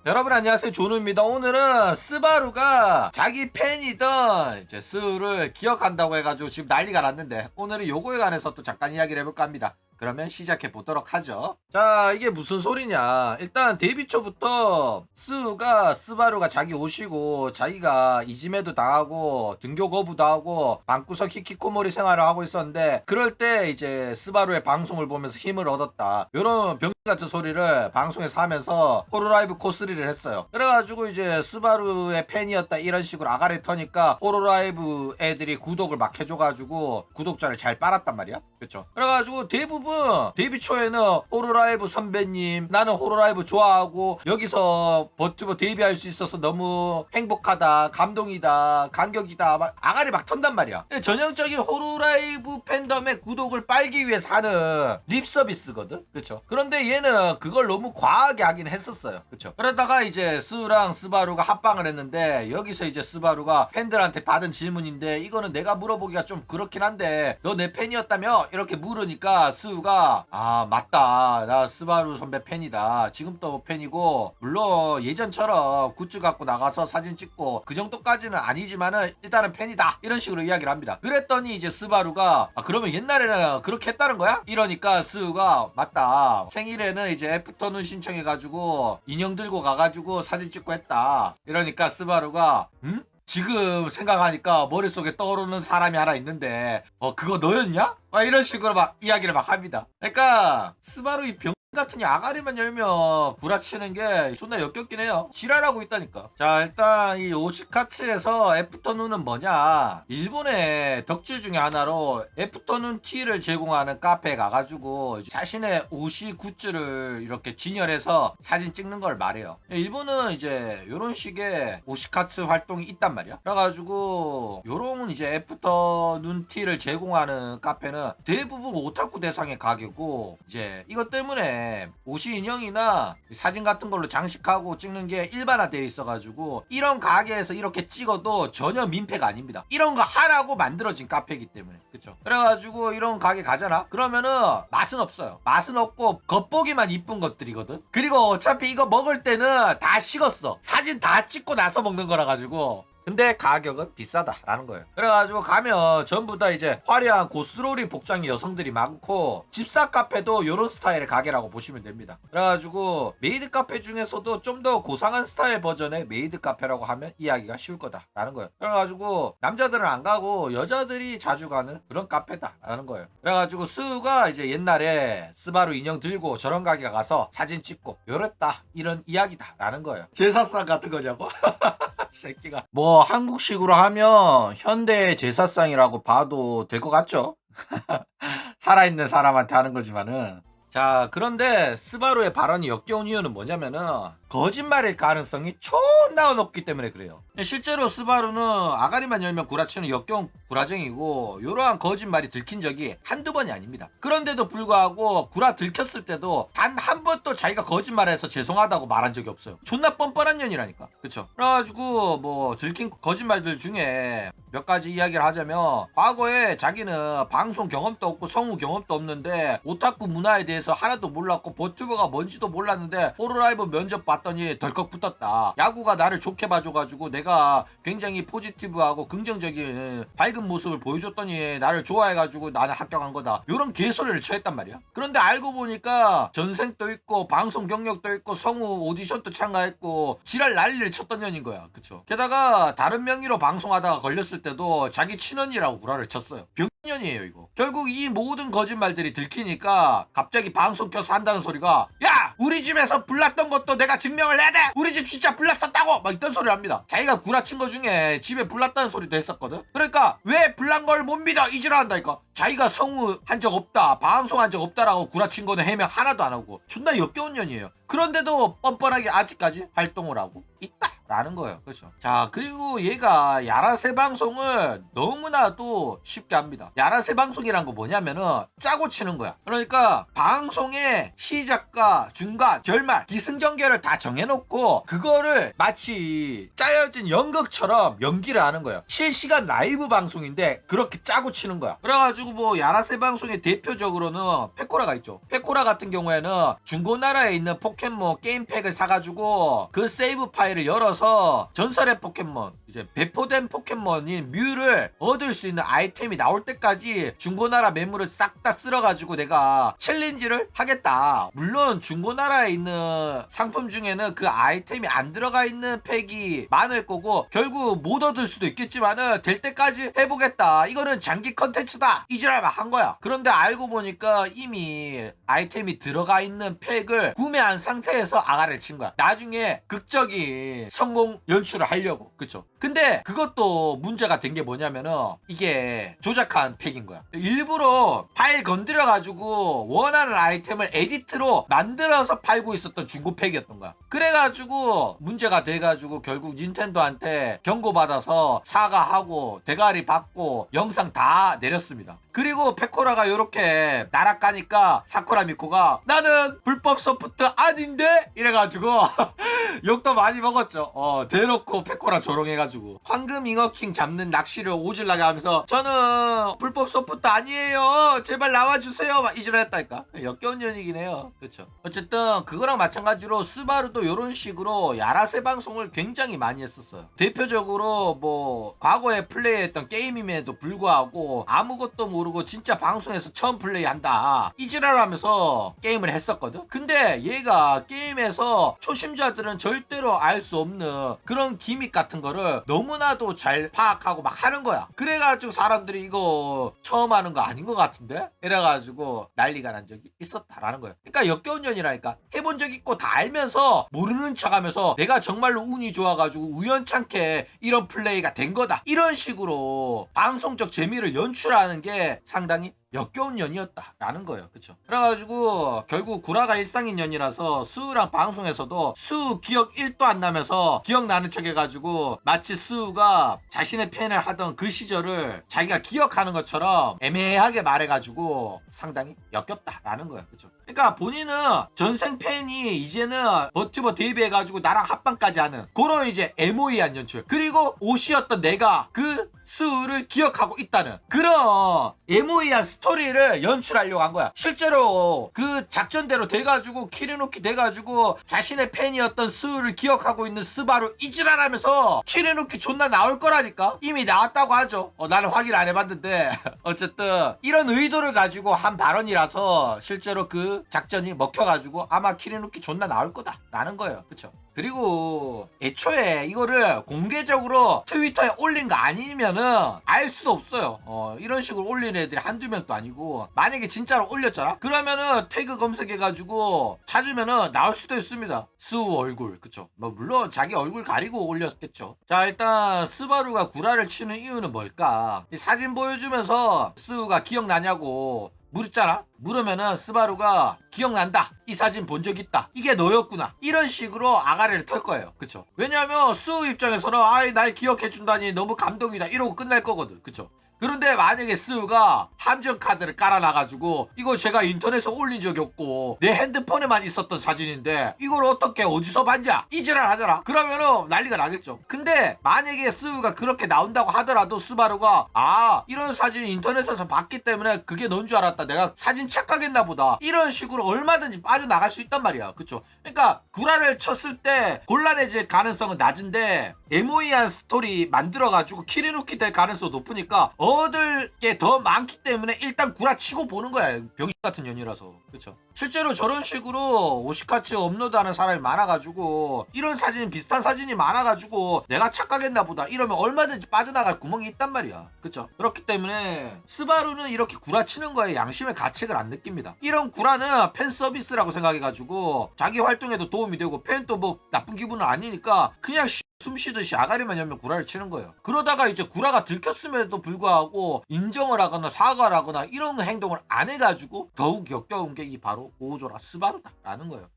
여러분 안녕하세요, 조누입니다. 오늘은 스바루가 자기 팬이던 이제 스우를 기억한다고 해가지고 지금 난리가 났는데, 오늘은 요거에 관해서 또 잠깐 이야기를 해볼까 합니다. 그러면 시작해 보도록 하죠. 자, 이게 무슨 소리냐. 일단 데뷔 초부터 스우가 스바루가 자기 오시고 자기가 이지메도 당하고 등교 거부도 하고 방구석 히키코모리 생활을 하고 있었는데, 그럴 때 이제 스바루의 방송을 보면서 힘을 얻었다, 요런 병 같은 소리를 방송에서 하면서 호로라이브 코스리를 했어요. 그래가지고 이제 스바루의 팬이었다 이런 식으로 아가리 터니까 호로라이브 애들이 구독을 막 해줘가지고 구독자를 잘 빨았단 말이야. 그쵸? 그래가지고 대부분 데뷔 초에는 호로라이브 선배님, 나는 호로라이브 좋아하고 여기서 버튜버 데뷔할 수 있어서 너무 행복하다, 감동이다, 감격이다, 막 아가리 막 턴단 말이야. 전형적인 호로라이브 팬덤의 구독을 빨기 위해서 하는 립 서비스거든. 그쵸? 그런데 얘는 그걸 너무 과하게 하긴 했었어요. 그쵸? 그러다가 이제 스우랑 스바루가 합방을 했는데, 여기서 이제 스바루가 팬들한테 받은 질문인데, 이거는 내가 물어보기가 좀 그렇긴 한데 너 내 팬이었다며? 이렇게 물으니까 스우가 아 맞다, 나 스바루 선배 팬이다, 지금도 팬이고, 물론 예전처럼 굿즈 갖고 나가서 사진 찍고 그 정도까지는 아니지만은 일단은 팬이다, 이런 식으로 이야기를 합니다. 그랬더니 이제 스바루가 아 그러면 옛날에는 그렇게 했다는 거야? 이러니까 스우가 맞다, 생일에는 이제 애프터눈 신청해가지고 인형 들고 가가지고 사진 찍고 했다. 이러니까 스바루가 지금 생각하니까 머릿속에 떠오르는 사람이 하나 있는데 그거 너였냐? 이런 식으로 막 이야기를 막 합니다. 그러니까 스바루 이 병 같은 이 아가리만 열면 구라치는 게 존나 역겹긴 해요. 지랄하고 있다니까. 자, 일단 이 오시카츠에서 애프터눈은 뭐냐, 일본의 덕질 중에 하나로 애프터눈 티를 제공하는 카페에 가가지고 자신의 오시 굿즈를 이렇게 진열해서 사진 찍는 걸 말해요. 일본은 이제 요런 식의 오시카츠 활동이 있단 말이야. 그래가지고 요런 이제 애프터눈 티를 제공하는 카페는 대부분 오타쿠 대상의 가게고, 이제 이것 때문에 오시 인형이나 사진 같은 걸로 장식하고 찍는 게 일반화되어 있어가지고 이런 가게에서 이렇게 찍어도 전혀 민폐가 아닙니다. 이런 거 하라고 만들어진 카페이기 때문에. 그쵸? 그래가지고 이런 가게 가잖아? 그러면은 맛은 없어요. 맛은 없고 겉보기만 이쁜 것들이거든. 그리고 어차피 이거 먹을 때는 다 식었어. 사진 다 찍고 나서 먹는 거라 가지고. 근데 가격은 비싸다라는 거예요. 그래가지고 가면 전부 다 이제 화려한 고스로리 복장의 여성들이 많고, 집사 카페도 요런 스타일의 가게라고 보시면 됩니다. 그래가지고 메이드 카페 중에서도 좀 더 고상한 스타일 버전의 메이드 카페라고 하면 이해하기가 쉬울 거다라는 거예요. 그래가지고 남자들은 안 가고 여자들이 자주 가는 그런 카페다라는 거예요. 그래가지고 스우가 이제 옛날에 스바루 인형 들고 저런 가게 가서 사진 찍고 요랬다, 이런 이야기다라는 거예요. 제사상 같은 거냐고? 새끼가. 뭐 한국식으로 하면 현대 제사상이라고 봐도 될 것 같죠? 살아있는 사람한테 하는 거지만은. 자, 그런데 스바루의 발언이 역겨운 이유는 뭐냐면은 거짓말일 가능성이 존나 높기 때문에 그래요. 실제로 스바루는 아가리만 열면 구라치는 역겨운 구라쟁이고, 이러한 거짓말이 들킨 적이 한두 번이 아닙니다. 그런데도 불구하고 구라 들켰을 때도 단 한 번도 자기가 거짓말해서 죄송하다고 말한 적이 없어요. 존나 뻔뻔한 년이라니까. 그쵸? 그래가지고 뭐 들킨 거짓말들 중에 몇 가지 이야기를 하자면, 과거에 자기는 방송 경험도 없고 성우 경험도 없는데 오타쿠 문화에 대해서 하나도 몰랐고 버튜버가 뭔지도 몰랐는데 호로라이브 면접 봤더니 덜컥 붙었다. 야구가 나를 좋게 봐줘가지고 내가 굉장히 포지티브하고 긍정적인 밝은 모습을 보여줬더니 나를 좋아해가지고 나는 합격한 거다, 요런 개소리를 쳐했단 말이야. 그런데 알고 보니까 전생도 있고 방송 경력도 있고 성우 오디션도 참가했고 지랄 난리를 쳤던 년인 거야. 그쵸? 게다가 다른 명의로 방송하다가 걸렸을 때도 자기 친언니라고 구라를 쳤어요. 병년이에요 이거. 결국 이 모든 거짓말들이 들키니까 갑자기 방송 켜서 한다는 소리가, 야! 우리 집에서 불났던 것도 내가 증명을 해야 돼! 우리 집 진짜 불났었다고! 막 이딴 소리를 합니다. 자기가 구라친 거 중에 집에 불났다는 소리도 했었거든. 그러니까 왜 불난 걸 못 믿어! 이지랄 한다니까. 자기가 성우 한 적 없다, 방송한 적 없다라고 구라친 거는 해명 하나도 안 하고 존나 역겨운 년이에요. 그런데도 뻔뻔하게 아직까지 활동을 하고 있다. 라는 거예요. 그렇죠. 자, 그리고 얘가 야라세 방송을 너무나도 쉽게 합니다. 야라세 방송이란 거 뭐냐면은 짜고 치는 거야. 그러니까 방송의 시작과 중간, 결말, 기승전결을 다 정해놓고 그거를 마치 짜여진 연극처럼 연기를 하는 거예요. 실시간 라이브 방송인데 그렇게 짜고 치는 거야. 그래가지고 뭐 야라세 방송의 대표적으로는 페코라가 있죠. 페코라 같은 경우에는 중고나라에 있는 포켓몬 게임팩을 사가지고 그 세이브 파일을 열어서 전설의 포켓몬, 이제 배포된 포켓몬인 뮤를 얻을 수 있는 아이템이 나올 때까지 중고나라 매물을 싹 다 쓸어가지고 내가 챌린지를 하겠다. 물론 중고나라에 있는 상품 중에는 그 아이템이 안 들어가 있는 팩이 많을 거고 결국 못 얻을 수도 있겠지만은 될 때까지 해보겠다. 이거는 장기 컨텐츠다. 이지랄만 한 거야. 그런데 알고 보니까 이미 아이템이 들어가 있는 팩을 구매한 상태에서 아가를 친 거야. 나중에 극적인 성공 연출을 하려고. 그쵸? 근데 그것도 문제가 된 게 뭐냐면은 이게 조작한 팩인 거야. 일부러 파일 건드려가지고 원하는 아이템을 에디트로 만들어서 팔고 있었던 중고 팩이었던 거야. 그래가지고 문제가 돼가지고 결국 닌텐도한테 경고받아서 사과하고 대가리 받고 영상 다 내렸습니다. 그리고 페코라가 요렇게 날아가니까 사쿠라 미코가 나는 불법 소프트 아닌데? 이래가지고 욕도 많이 먹었죠. 대놓고 페코라 조롱해가지고 황금 잉어킹 잡는 낚시를 오질나게 하면서 저는 불법 소프트 아니에요. 제발 나와주세요. 막 이지랄 했다니까. 역겨운 년이긴 해요. 그렇죠. 어쨌든 그거랑 마찬가지로 스바루도 요런 식으로 야라세 방송을 굉장히 많이 했었어요. 대표적으로 뭐 과거에 플레이했던 게임임에도 불구하고 아무것도 모르고 진짜 방송에서 처음 플레이한다 이지랄 하면서 게임을 했었거든. 근데 얘가 게임에서 초심자들은 절대로 알 수 없는 그런 기믹 같은 거를 너무나도 잘 파악하고 막 하는 거야. 그래가지고 사람들이 이거 처음 하는 거 아닌 것 같은데? 이래가지고 난리가 난 적이 있었다라는 거예요. 그러니까 역겨운 년이라니까. 해본 적 있고 다 알면서 모르는 척 하면서 내가 정말로 운이 좋아가지고 우연찮게 이런 플레이가 된 거다. 이런 식으로 방송적 재미를 연출하는 게 상당히 역겨운 년이었다라는 거예요. 그쵸? 그래가지고 결국 구라가 일상인 년이라서 수우랑 방송에서도 수우 기억 1도 안 나면서 기억나는 척 해가지고 마치 수우가 자신의 팬을 하던 그 시절을 자기가 기억하는 것처럼 애매하게 말해가지고 상당히 역겹다라는 거예요. 그쵸? 그러니까 본인은 전생 팬이 이제는 버튜버 데뷔해가지고 나랑 합방까지 하는 그런 이제 에모이한 연출, 그리고 옷이었던 내가 그 수우를 기억하고 있다는 그런 에모이한 스토리를 연출하려고 한 거야. 실제로 그 작전대로 돼가지고 키리누키 돼가지고 자신의 팬이었던 수우를 기억하고 있는 스바루 이지랄하면서 키리누키 존나 나올 거라니까. 이미 나왔다고 하죠. 나는 확인 안 해봤는데 어쨌든 이런 의도를 가지고 한 발언이라서 실제로 그 작전이 먹혀가지고 아마 키리누키 존나 나올 거다 라는 거예요. 그쵸? 그리고 애초에 이거를 공개적으로 트위터에 올린 거 아니면은 알 수도 없어요. 이런 식으로 올린 애들이 한두 명도 아니고, 만약에 진짜로 올렸잖아? 그러면은 태그 검색해가지고 찾으면은 나올 수도 있습니다. 스우 얼굴. 그쵸? 뭐 물론 자기 얼굴 가리고 올렸겠죠. 자, 일단 스바루가 구라를 치는 이유는 뭘까? 이 사진 보여주면서 스우가 기억나냐고 물었잖아? 물으면은 스바루가 기억난다. 이 사진 본 적 있다. 이게 너였구나. 이런 식으로 아가리를 털 거예요. 그쵸? 왜냐면 스우 입장에서는 아이 날 기억해준다니 너무 감동이다 이러고 끝날 거거든. 그쵸? 그런데 만약에 스우가 함정 카드를 깔아놔가지고 이거 제가 인터넷에 올린 적이 없고 내 핸드폰에만 있었던 사진인데 이걸 어떻게 어디서 봤냐 이지랄 하잖아. 그러면은 난리가 나겠죠. 근데 만약에 스우가 그렇게 나온다고 하더라도 스바루가 이런 사진 인터넷에서 봤기 때문에 그게 넌 줄 알았다. 내가 사진 착각했나 보다. 이런 식으로 얼마든지 빠져나갈 수 있단 말이야. 그쵸? 그러니까 구라를 쳤을 때 곤란해질 가능성은 낮은데 에모이한 스토리 만들어가지고 키리누키 될 가능성이 높으니까 얻을 게 더 많기 때문에 일단 구라치고 보는 거야. 병신 같은 년이라서. 그쵸? 실제로 저런 식으로 오시카츠 업로드하는 사람이 많아가지고 이런 사진 비슷한 사진이 많아가지고 내가 착각했나 보다 이러면 얼마든지 빠져나갈 구멍이 있단 말이야. 그쵸? 그렇기 때문에 스바루는 이렇게 구라치는 거에 양심의 가책을 안 느낍니다. 이런 구라는 팬 서비스라고 생각해가지고 자기 활동에도 도움이 되고 팬도 뭐 나쁜 기분은 아니니까 그냥 숨 쉬듯이 아가리만 열면 구라를 치는 거예요. 그러다가 이제 구라가 들켰음에도 불구하고 인정을 하거나 사과를 하거나 이런 행동을 안 해가지고 더욱 역겨운 게 이 바로 오조라 스바루다라는 거예요.